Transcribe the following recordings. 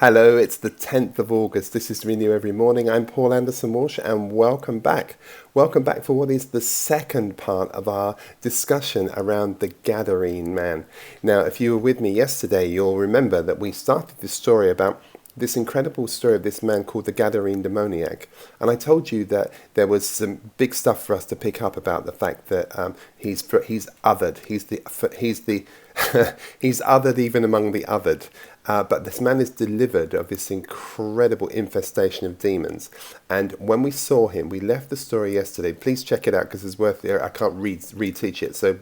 Hello, it's the 10th of August. This is Renew Every Morning. I'm Paul Anderson-Walsh and welcome back. Welcome back for what is the second part of our discussion around the Gadarene man. Now, if you were with me yesterday, you'll remember that we started this story about this incredible story of this man called the Gadarene Demoniac. And I told you that there was some big stuff for us to pick up about the fact that he's othered. He's he's othered even among the othered. But this man is delivered of this incredible infestation of demons. And when we saw him, we left the story yesterday. Please check it out because it's worth it. I can't reteach it. So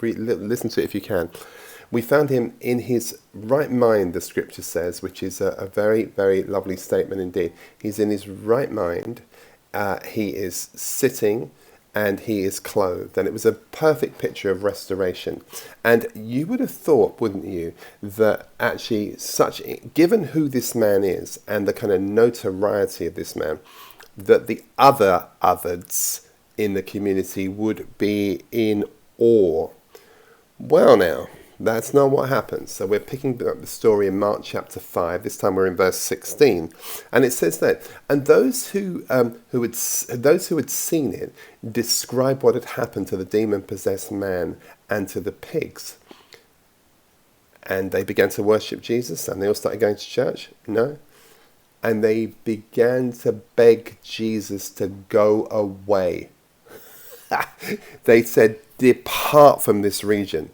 listen to it if you can. We found him in his right mind, the scripture says, which is a very, very lovely statement indeed. He's in his right mind. He is sitting and he is clothed. And it was a perfect picture of restoration. And you would have thought, wouldn't you, that actually given who this man is and the kind of notoriety of this man, that the others in the community would be in awe. Well now, that's not what happens. So we're picking up the story in Mark chapter 5. This time we're in verse 16. And it says that, and those who had seen it described what had happened to the demon-possessed man and to the pigs. And they began to worship Jesus, and they all started going to church? No. And they began to beg Jesus to go away. They said, "Depart from this region."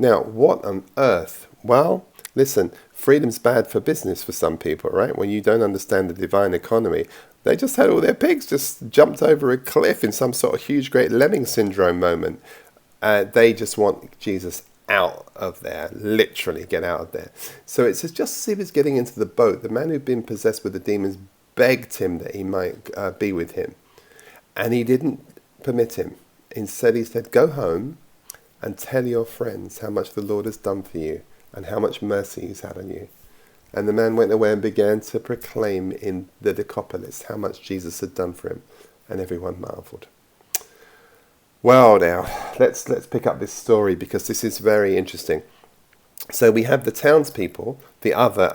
Now, what on earth? Well, listen, freedom's bad for business for some people, right? When you don't understand the divine economy, they just had all their pigs just jumped over a cliff in some sort of huge, great lemming syndrome moment. They just want Jesus out of there, literally get out of there. So it says, just as he was getting into the boat, the man who'd been possessed with the demons begged him that he might be with him. And he didn't permit him. Instead, he said, "Go home and tell your friends how much the Lord has done for you and how much mercy he's had on you." And the man went away and began to proclaim in the Decapolis how much Jesus had done for him, and everyone marveled. Well, now, let's pick up this story because this is very interesting. So we have the townspeople, the other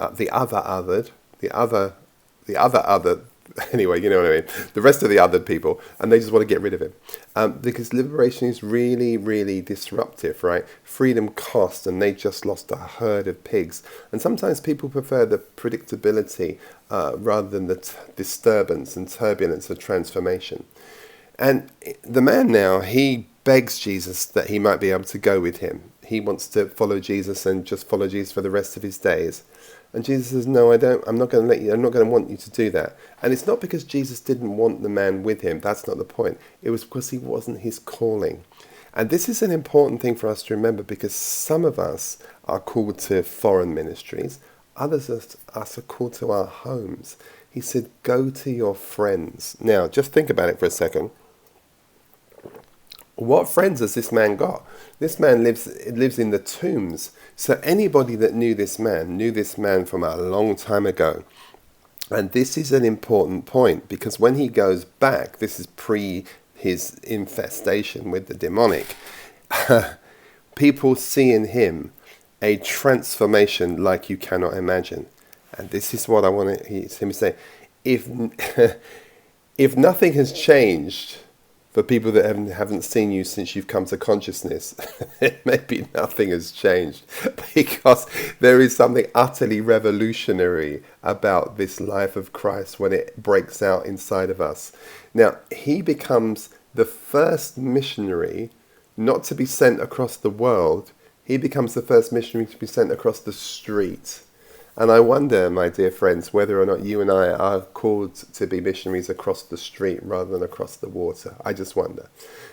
anyway, you know what I mean, the rest of the other people, and they just want to get rid of him. Because liberation is really, really disruptive, right? Freedom costs, and they just lost a herd of pigs. And sometimes people prefer the predictability rather than the disturbance and turbulence of transformation. And the man now, he begs Jesus that he might be able to go with him. He wants to follow Jesus and just follow Jesus for the rest of his days. And Jesus says, "No, I don't. I'm not going to let you. I'm not going to want you to do that." And it's not because Jesus didn't want the man with him. That's not the point. It was because he wasn't his calling. And this is an important thing for us to remember because some of us are called to foreign ministries. Others of us are called to our homes. He said, "Go to your friends." Now, just think about it for a second. What friends has this man got? This man lives in the tombs. So anybody that knew this man from a long time ago. And this is an important point because when he goes back, this is pre his infestation with the demonic, people see in him a transformation like you cannot imagine. And this is what I want him to say. If nothing has changed for people that haven't seen you since you've come to consciousness, maybe nothing has changed because there is something utterly revolutionary about this life of Christ when it breaks out inside of us. Now, he becomes the first missionary not to be sent across the world. He becomes the first missionary to be sent across the street. And I wonder, my dear friends, whether or not you and I are called to be missionaries across the street rather than across the water. I just wonder.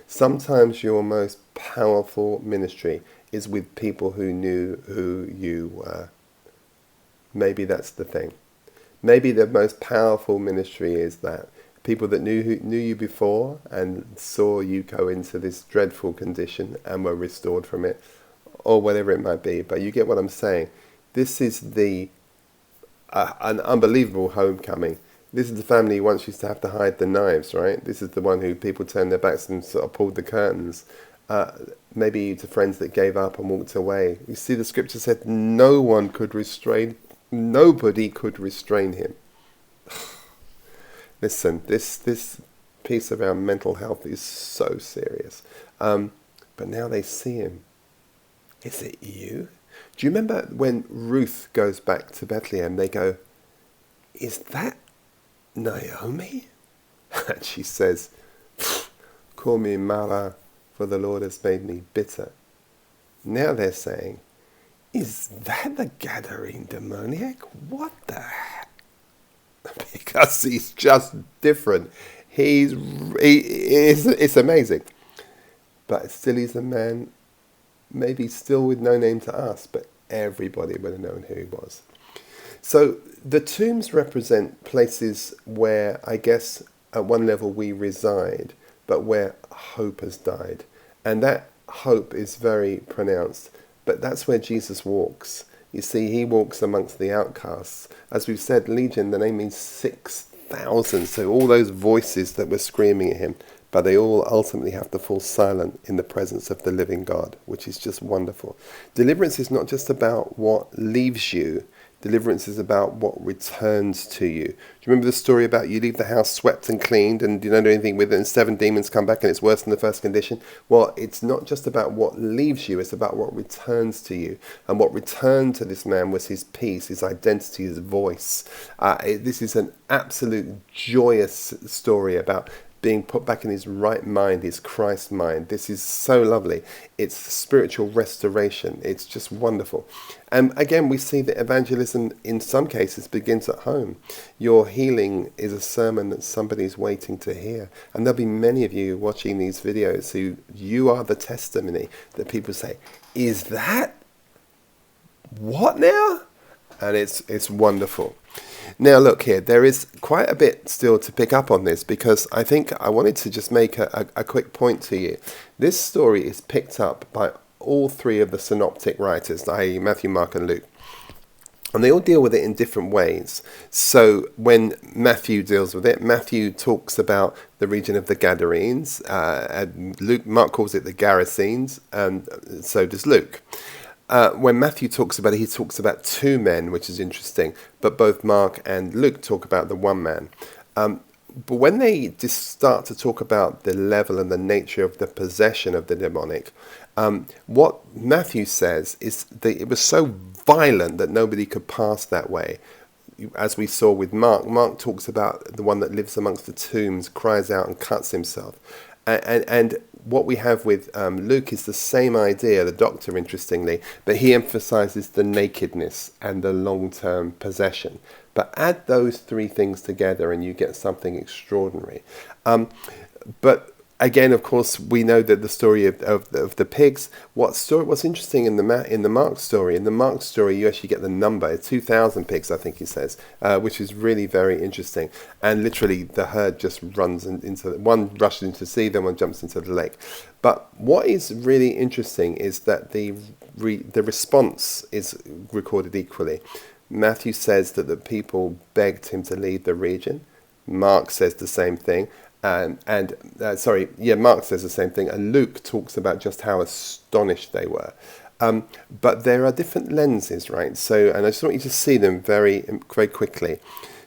Sometimes your most powerful ministry is with people who knew who you were. Maybe that's the thing. Maybe the most powerful ministry is that. People that knew you before and saw you go into this dreadful condition and were restored from it, or whatever it might be. But you get what I'm saying. This is an unbelievable homecoming. This is the family who once used to have to hide the knives, right? This is the one who people turned their backs and sort of pulled the curtains. Maybe to friends that gave up and walked away. You see, the scripture said no one could restrain Nobody could restrain him. Listen, this piece of our mental health is so serious. But now they see him. Is it you? Do you remember when Ruth goes back to Bethlehem, they go, is that Naomi? And she says, call me Mara, for the Lord has made me bitter. Now they're saying, is that the Gadarene Demoniac? What the heck? Because he's just different. It's amazing. But still he's a man, maybe still with no name to us, but everybody would have known who he was. So the tombs represent places where, I guess, at one level we reside, but where hope has died. And that hope is very pronounced. But that's where Jesus walks. You see, he walks amongst the outcasts. As we've said, Legion, the name means 6,000. So all those voices that were screaming at him, but they all ultimately have to fall silent in the presence of the living God, which is just wonderful. Deliverance is not just about what leaves you. Deliverance is about what returns to you. Do you remember the story about you leave the house swept and cleaned and you don't do anything with it and 7 demons come back and it's worse than the first condition? Well, it's not just about what leaves you, it's about what returns to you. And what returned to this man was his peace, his identity, his voice. This is an absolute joyous story about being put back in his right mind, his Christ mind. This is so lovely. It's spiritual restoration. It's just wonderful. And again, we see that evangelism in some cases begins at home. Your healing is a sermon that somebody's waiting to hear. And there'll be many of you watching these videos who you are the testimony that people say, is that what now? And it's wonderful. Now look here, there is quite a bit still to pick up on this because I think I wanted to just make a quick point to you. This story is picked up by all 3 of the synoptic writers, i.e. Matthew, Mark and Luke. And they all deal with it in different ways. So when Matthew deals with it, Matthew talks about the region of the Gadarenes, and Mark calls it the Gerasenes, and so does Luke. When Matthew talks about it, he talks about 2 men, which is interesting, but both Mark and Luke talk about the 1 man. But when they just start to talk about the level and the nature of the possession of the demonic, what Matthew says is that it was so violent that nobody could pass that way. As we saw with Mark talks about the one that lives amongst the tombs, cries out and cuts himself. And what we have with Luke is the same idea, the doctor, interestingly, but he emphasizes the nakedness and the long-term possession. But add those 3 things together and you get something extraordinary. But again, of course, we know that the story of the pigs. What's interesting in the Mark story? In the Mark story, you actually get the number 2,000 pigs, I think he says, which is really very interesting. And literally, the herd just runs into one rushes into the sea, then one jumps into the lake. But what is really interesting is that the response is recorded equally. Matthew says that the people begged him to leave the region. Mark says the same thing. Mark says the same thing, and Luke talks about just how astonished they were. But there are different lenses, right? So, and I just want you to see them very, very quickly.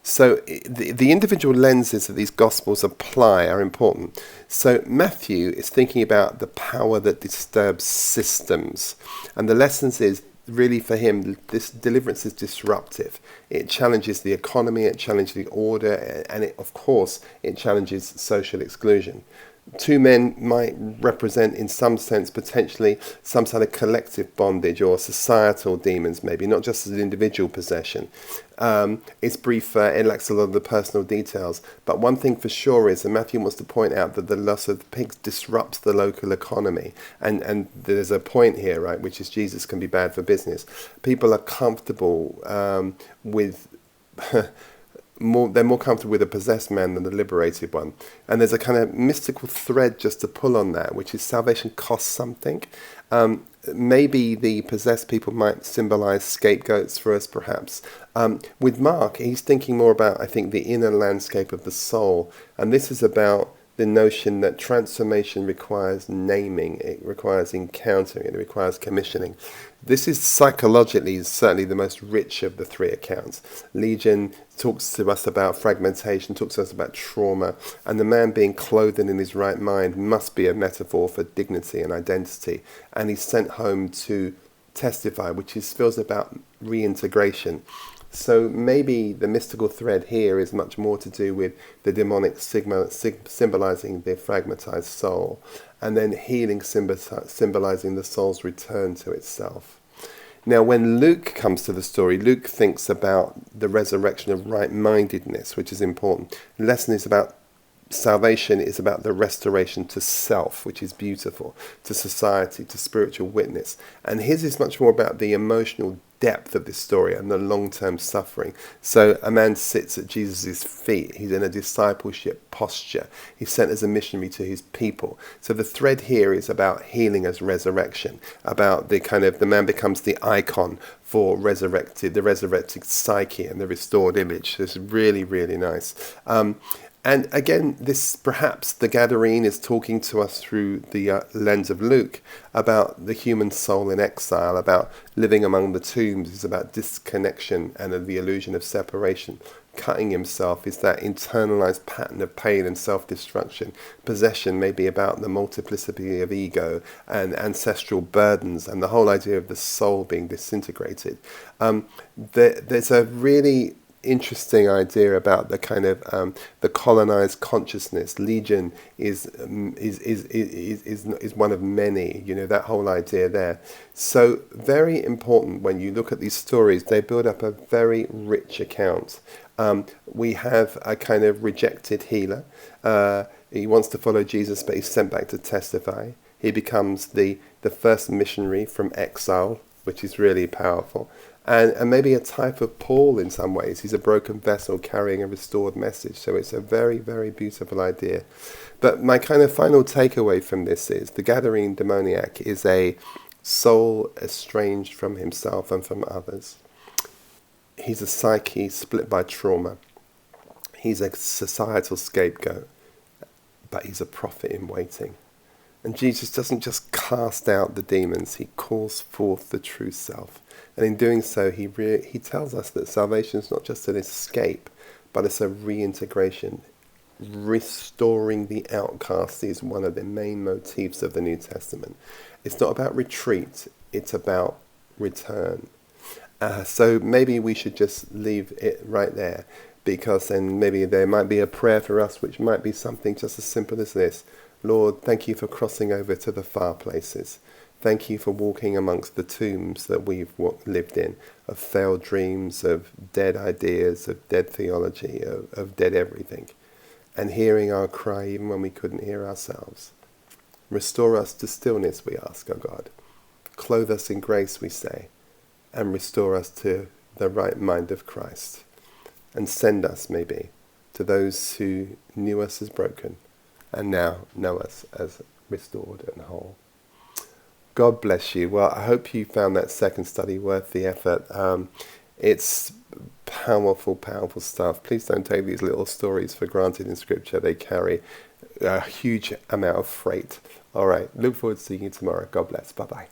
So, the individual lenses that these Gospels apply are important. So, Matthew is thinking about the power that disturbs systems, and the lessons is really for him, this deliverance is disruptive. It challenges the economy, it challenges the order, and of course, it challenges social exclusion. 2 men might represent, in some sense, potentially some sort of collective bondage or societal demons, maybe, not just as an individual possession. It's brief, it lacks a lot of the personal details. But one thing for sure is that Matthew wants to point out that the loss of the pigs disrupts the local economy. And there's a point here, right, which is Jesus can be bad for business. People are comfortable with... they're more comfortable with a possessed man than the liberated one. And there's a kind of mystical thread just to pull on that, which is salvation costs something. Maybe the possessed people might symbolize scapegoats for us, perhaps. With Mark, he's thinking more about, I think, the inner landscape of the soul. And this is about the notion that transformation requires naming, it requires encountering, it requires commissioning. This is psychologically certainly the most rich of the three accounts. Legion talks to us about fragmentation, talks to us about trauma, and the man being clothed in his right mind must be a metaphor for dignity and identity. And he's sent home to testify, which feels about reintegration. So maybe the mystical thread here is much more to do with the demonic symbolizing the fragmentized soul, and then healing symbolizing the soul's return to itself. Now, when Luke comes to the story, Luke thinks about the resurrection of right-mindedness, which is important. The lesson is about salvation is about the restoration to self, which is beautiful, to society, to spiritual witness. And his is much more about the emotional depth of this story and the long-term suffering. So a man sits at Jesus' feet. He's in a discipleship posture. He's sent as a missionary to his people. So the thread here is about healing as resurrection, about the man becomes the icon for the resurrected psyche and the restored image. It's really, really nice. And again, this perhaps the Gadarene is talking to us through the lens of Luke about the human soul in exile, about living among the tombs. It's about disconnection and the illusion of separation. Cutting himself is that internalized pattern of pain and self-destruction. Possession may be about the multiplicity of ego and ancestral burdens and the whole idea of the soul being disintegrated. There's a really interesting idea about the the colonized consciousness. Legion is one of many, that whole idea there. So very important when you look at these stories, they build up a very rich account. We have a kind of rejected healer. He wants to follow Jesus, but he's sent back to testify. He becomes the first missionary from exile, which is really powerful. And maybe a type of Paul in some ways. He's a broken vessel carrying a restored message. So it's a very, very beautiful idea. But my kind of final takeaway from this is the Gadarene Demoniac is a soul estranged from himself and from others. He's a psyche split by trauma. He's a societal scapegoat, but he's a prophet in waiting. And Jesus doesn't just cast out the demons, he calls forth the true self. And in doing so, he tells us that salvation is not just an escape, but it's a reintegration. Restoring the outcast is one of the main motifs of the New Testament. It's not about retreat, it's about return. So maybe we should just leave it right there, because then maybe there might be a prayer for us, which might be something just as simple as this. Lord, thank you for crossing over to the far places. Thank you for walking amongst the tombs that we've lived in, of failed dreams, of dead ideas, of dead theology, of dead everything, and hearing our cry even when we couldn't hear ourselves. Restore us to stillness, we ask, O God. Clothe us in grace, we say, and restore us to the right mind of Christ. And send us, maybe, to those who knew us as broken and now know us as restored and whole. God bless you. Well, I hope you found that second study worth the effort. It's powerful, powerful stuff. Please don't take these little stories for granted in Scripture. They carry a huge amount of freight. All right. Look forward to seeing you tomorrow. God bless. Bye-bye.